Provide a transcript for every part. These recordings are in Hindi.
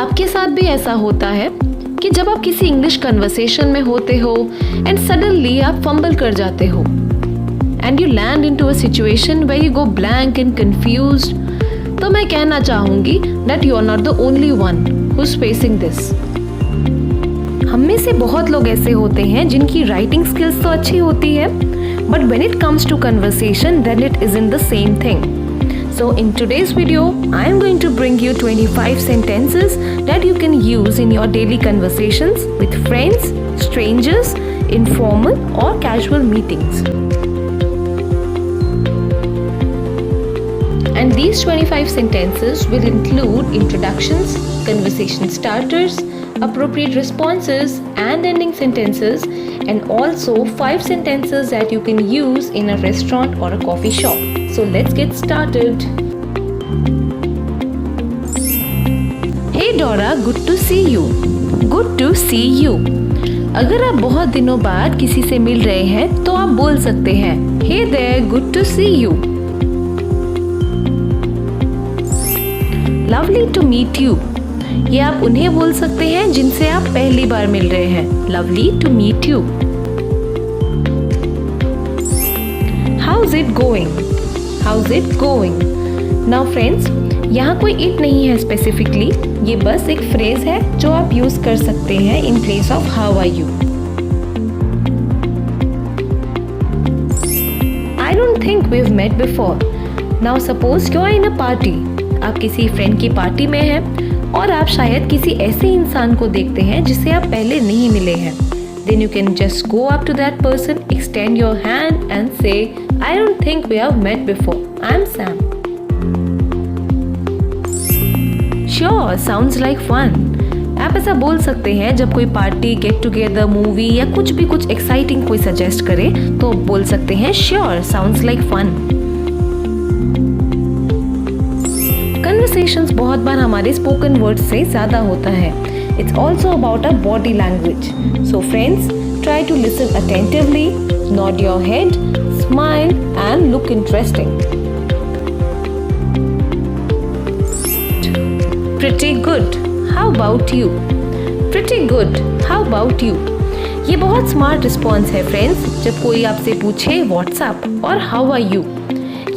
आपके साथ भी ऐसा होता है कि जब आप किसी इंग्लिश कन्वर्सेशन में होते हो एंड सडनली आप फंबल कर जाते हो and you land into a situation where you go blank and confused, तो मैं कहना चाहूंगी that you are not the only one who is facing this. हम में से बहुत लोग ऐसे होते हैं जिनकी राइटिंग स्किल्स तो अच्छी होती है, but when it comes to conversation then it isn't the same thing. So in today's video, I am going to bring you 25 sentences that you can use in your daily conversations with friends, strangers, informal or casual meetings. And these 25 sentences will include introductions, conversation starters, appropriate responses and ending sentences, and also 5 sentences that you can use in a restaurant or a coffee shop. So let's get started. Hey Dora, good to see you. Good to see you. अगर आप बहुत दिनों बाद किसी से मिल रहे हैं तो आप बोल सकते हैं Hey there, good to see you. Lovely to meet you. ये आप उन्हें बोल सकते हैं जिनसे आप पहली बार मिल रहे हैं Lovely to meet you. How's it going? How's it going? Now friends, यहाँ कोई it नहीं है स्पेसिफिकली, ये बस एक फ्रेज है जो आप यूज कर सकते हैं in place of how are you. I don't think we've met before. Now suppose you are in a party. आप किसी फ्रेंड की पार्टी में हैं और आप शायद किसी ऐसे इंसान को देखते हैं जिसे आप पहले नहीं मिले हैं. Then you can just go up to that person, extend your hand and say, I don't think we have met before. I'm Sam. Sure, sounds like fun. आप ऐसा बोल सकते हैं जब कोई पार्टी, गेट टुगेदर, मूवी या कुछ भी कुछ एक्साइटिंग कोई सजेस्ट करे तो बोल सकते हैं Sure, sounds like fun. Conversations बहुत बार हमारे spoken words से ज़्यादा होता है. It's also about our body language. So friends, try to listen attentively, nod your head, smile and look interesting. Pretty good. How about you? Pretty good. How about you? ये बहुत स्मार्ट रिस्पॉन्स है फ्रेंड्स जब कोई आपसे पूछे What's up और How are you.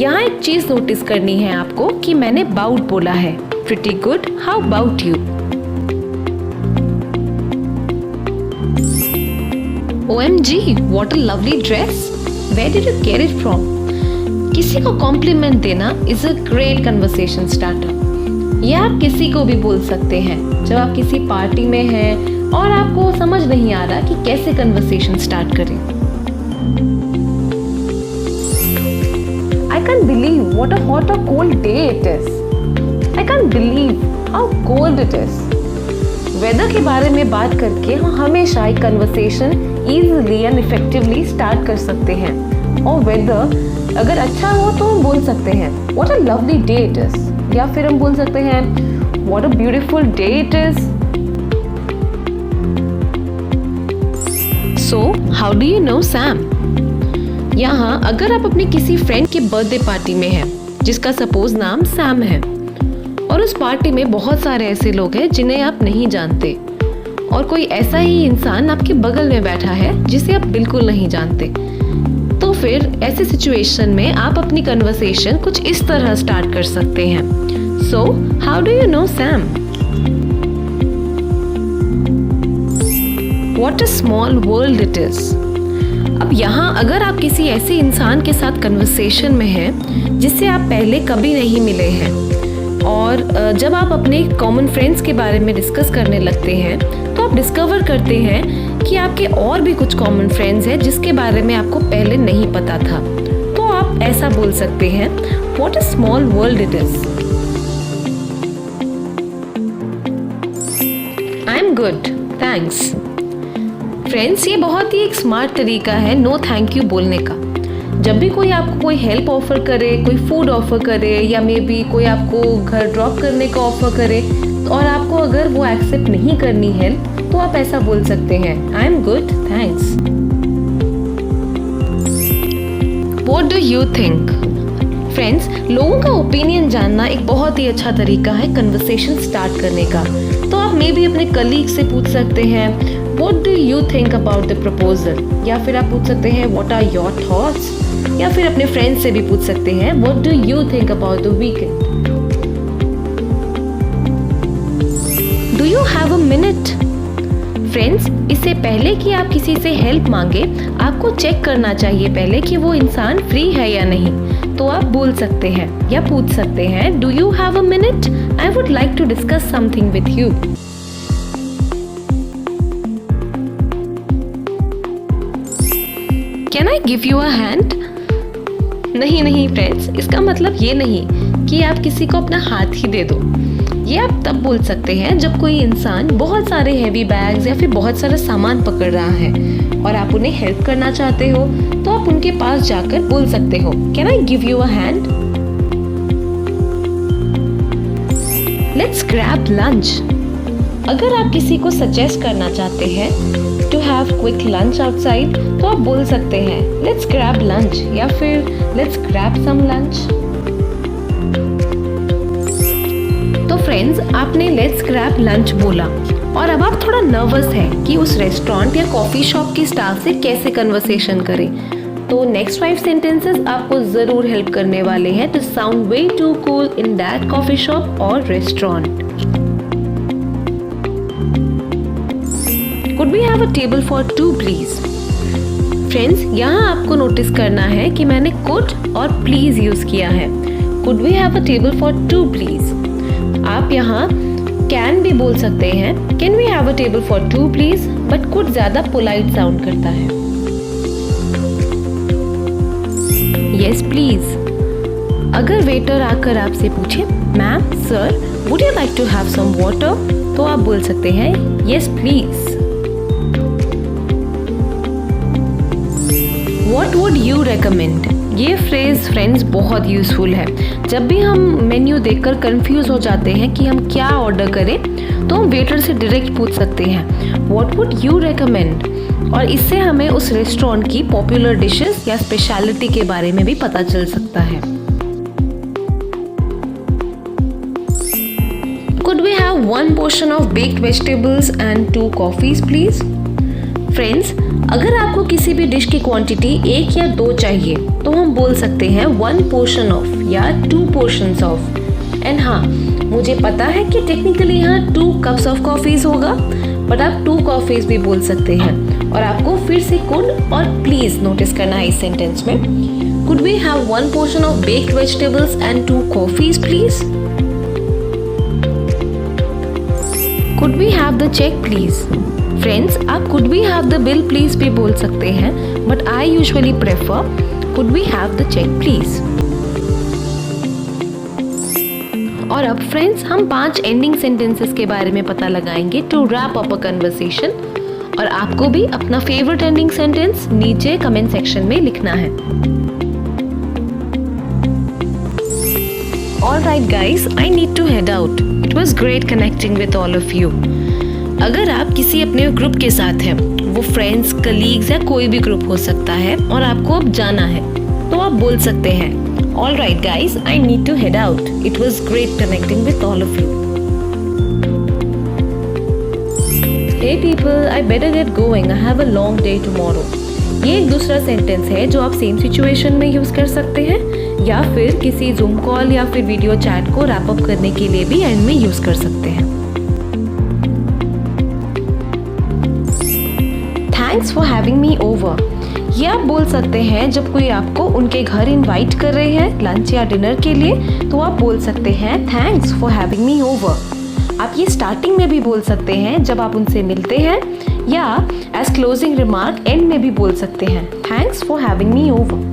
यहाँ एक चीज नोटिस करनी है आपको कि मैंने about बोला है. Pretty good. How about you? OMG, what a lovely dress. Where did you get it from? किसी को कॉम्प्लीमेंट देना is a great conversation starter. यह आप किसी को भी बोल सकते हैं जब आप किसी पार्टी में हैं और आपको समझ नहीं आ रहा कि कैसे कन्वर्सेशन स्टार्ट करें. I can't believe what a hot or cold day it is. I can't believe how cold it is. Weather के बारे में बात करके हम हमेशा एक conversation easily and effectively start कर सकते हैं. और वेदर अगर अच्छा हो तो हम बोल सकते हैं what a lovely day it is, या फिर हम बोल सकते हैं what a beautiful day it is. So how do you know Sam? यहाँ अगर आप अपने किसी फ्रेंड के बर्थडे पार्टी में हैं जिसका सपोज नाम सैम है और उस पार्टी में बहुत सारे ऐसे लोग हैं जिन्हें आप नहीं जानते और कोई ऐसा ही इंसान आपके बगल में बैठा है जिसे आप बिल्कुल नहीं जानते, तो फिर ऐसे सिचुएशन में आप अपनी कन्वर्सेशन कुछ इस तरह स्टार्ट कर सकते हैं. So how do you know Sam? What a small world it is. अब यहाँ अगर आप किसी ऐसे इंसान के साथ कन्वर्सेशन में हैं जिससे आप पहले कभी नहीं मिले हैं और जब आप अपने कॉमन फ्रेंड्स के बारे में डिस्कस करने लगते हैं तो आप डिस्कवर करते हैं कि आपके और भी कुछ कॉमन फ्रेंड्स हैं जिसके बारे में आपको पहले नहीं पता था, तो आप ऐसा बोल सकते हैं what a small world it is. I am good, thanks. Friends, ये बहुत ही एक स्मार्ट तरीका है नो थैंक यू बोलने का. जब भी कोई आपको कोई हेल्प ऑफर करे, कोई फूड ऑफर करे या मे बी कोई आपको घर ड्रॉप करने का ऑफर करे और आपको अगर वो एक्सेप्ट नहीं करनी हेल्प तो आप ऐसा बोल सकते हैं I am good, thanks. What do you think? Friends, लोगों का ओपिनियन जानना एक बहुत ही अच्छा तरीका है कन्वर्सेशन स्टार्ट करने का। तो आप मे भी अपने कलीग से पूछ सकते हैं what do you think about the proposal, या फिर आप पूछ सकते हैं व्हाट आर योर थॉट्स, या फिर अपने फ्रेंड से भी पूछ सकते हैं what do you think about the weekend. Do you have a minute? Friends, इससे पहले कि आप किसी से हेल्प मांगे, आपको चेक करना चाहिए पहले कि वो इंसान फ्री है या नहीं। तो आप बोल सकते हैं या पूछ सकते हैं do you have a minute, I would like to discuss something with you. Can I give you a hand? नहीं फ्रेंड्स, इसका मतलब ये नहीं कि आप किसी को अपना हाथ ही दे दो। ये आप तब बोल सकते हैं जब कोई इंसान बहुत सारे हैवी बैग्स या फिर बहुत सारा सामान पकड़ रहा है और आप उन्हें हेल्प करना चाहते हो, तो आप उनके पास जाकर बोल सकते हो can I give you a hand? Let's grab lunch. अगर आप किसी को सजेस्ट करना चाहते हैं to have quick lunch outside, तो आप बोल सकते हैं लेट्स ग्रैब लंच या फिर लेट्स ग्रैब सम लंच। तो फ्रेंड्स, आपने लेट्स ग्रैब लंच बोला और अब आप थोड़ा नर्वस हैं कि उस रेस्टोरेंट या कॉफी शॉप की स्टाफ से कैसे कन्वर्सेशन करें। तो नेक्स्ट 5 सेंटेंसेस आपको जरूर हेल्प करने वाले हैं to sound way too cool in that coffee shop और restaurant. Could we have a table for 2 please? Friends, यहाँ आपको नोटिस करना है कि मैंने could और please यूज किया है। Could we have a table for 2 please? आप यहाँ can भी बोल सकते हैं can we have a table for 2 please, but could ज्यादा polite साउंड करता है। Yes please। अगर वेटर आकर आपसे पूछे ma'am sir would you like to have some water, तो आप बोल सकते हैं yes please। What would you recommend? ये फ्रेज फ्रेंड्स बहुत यूजफुल है। जब भी हम मेन्यू देखकर कंफ्यूज हो जाते हैं कि हम क्या ऑर्डर करें, तो हम वेटर से डायरेक्ट पूछ सकते हैं What would you recommend? और इससे हमें उस रेस्टोरेंट की पॉपुलर डिशेस या स्पेशलिटी के बारे में भी पता चल सकता है। Could we have 1 portion of baked vegetables and 2 coffees please? Friends, अगर आपको किसी भी डिश की क्वांटिटी 1 या 2 चाहिए, तो हम बोल सकते हैं 1 portion of या 2 portions of। एंड हाँ, मुझे पता है कि टेक्निकली यहाँ 2 cups of coffees होगा, बट आप 2 coffees भी बोल सकते हैं। और आपको फिर से could और please नोटिस करना है इस सेंटेंस में। Could we have 1 portion of baked vegetables and 2 coffees please? Could we have the check please? Friends, आप could we have the bill please भी बोल सकते हैं, but I usually prefer could we have the check please। और अब फ्रेंड्स, हम 5 एंडिंग सेंटेंसेस के बारे में पता लगाएंगे to wrap up a conversation. और आपको भी अपना फेवरेट एंडिंग सेंटेंस नीचे कमेंट सेक्शन में लिखना है। Alright guys, I need to head out. It was great connecting with all of you. अगर आप किसी अपने ग्रुप के साथ हैं, वो फ्रेंड्स, कलीग्स या कोई भी ग्रुप हो सकता है, और आपको अब जाना है, तो आप बोल सकते हैं Alright guys, I need to head out. It was great connecting with all of you. Hey people, I better get going. I have a long day tomorrow. ये एक दूसरा सेंटेंस है जो आप सेम सिचुएशन में यूज कर सकते हैं, या फिर किसी जूम कॉल या फिर वीडियो चैट को रैप अप करने के लिए भी एंड में यूज कर सकते हैं। Thanks for having me over, ये आप बोल सकते हैं जब कोई आपको उनके घर इनवाइट कर रहे हैं लंच या डिनर के लिए, तो आप बोल सकते हैं thanks for having me over. आप ये स्टार्टिंग में भी बोल सकते हैं जब आप उनसे मिलते हैं, या एज क्लोजिंग रिमार्क एंड में भी बोल सकते हैं thanks for having me over.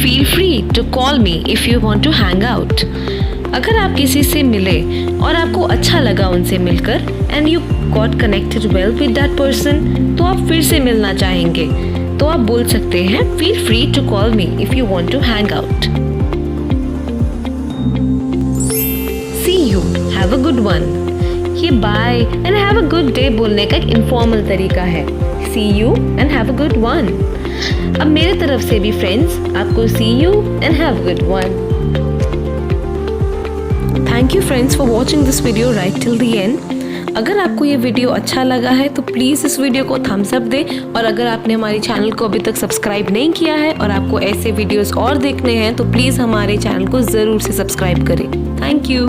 Feel free to call me if you want to hang out. अगर आप किसी से मिले और आपको अच्छा लगा उनसे मिलकर and you got connected well with that person, तो आप फिर से मिलना चाहेंगे, तो आप बोल सकते हैं feel free to call me if you want to hang out. See you, have a good one. ये bye and have a good day बोलने का एक इनफॉर्मल तरीका है। See you and have a good one. अब मेरे तरफ से भी फ्रेंड्स आपको see you and have good one. Thank you friends for watching this video right till the end. अगर आपको ये वीडियो अच्छा लगा है तो प्लीज़ इस वीडियो को थम्स अप दें, और अगर आपने हमारे चैनल को अभी तक सब्सक्राइब नहीं किया है और आपको ऐसे वीडियोस और देखने हैं तो प्लीज़ हमारे चैनल को ज़रूर से सब्सक्राइब करें। Thank you.